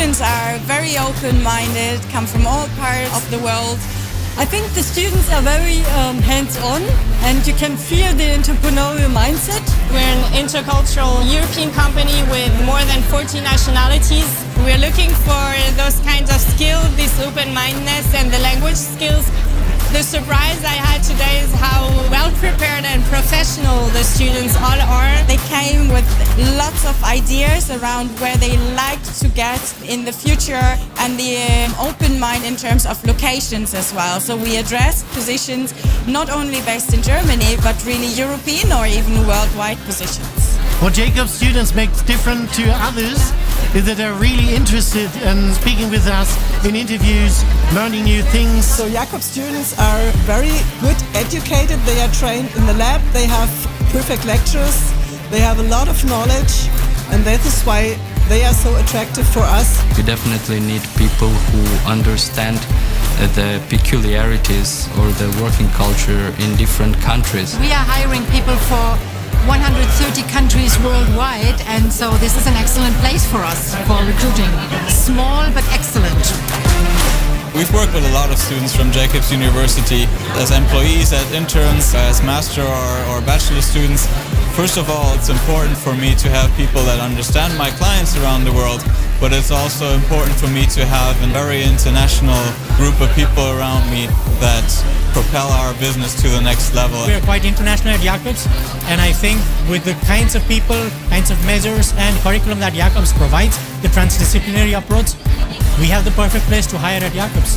students are very open-minded, come from all parts of the world. I think the students are very hands-on, and you can feel the entrepreneurial mindset. We're an intercultural European company with more than 40 nationalities. We're looking for those kinds of skills, this open-mindedness and the language skills. The surprise I had today is how well prepared and professional the students all are. They came with lots of ideas around where they like to get in the future and the open mind in terms of locations as well. So we address positions not only based in Germany, but really European or even worldwide positions. What Jacobs students makes different to others is that they're really interested in speaking with us in interviews, learning new things. So Jacobs students are very good educated. They are trained in the lab. They have perfect lectures. They have a lot of knowledge, and that is why they are so attractive for us. We definitely need people who understand the peculiarities or the working culture in different countries. We are hiring people for 130 countries worldwide, and so this is an excellent place for us for recruiting. Small but excellent. We've worked with a lot of students from Jacobs University as employees, as interns, as master or bachelor students. First of all, it's important for me to have people that understand my clients around the world, but it's also important for me to have a very international group of people around me that propel our business to the next level. We're quite international at Jacobs, and I think with the kinds of people, kinds of measures and curriculum that Jacobs provides, the transdisciplinary approach, we have the perfect place to hire at Jacobs.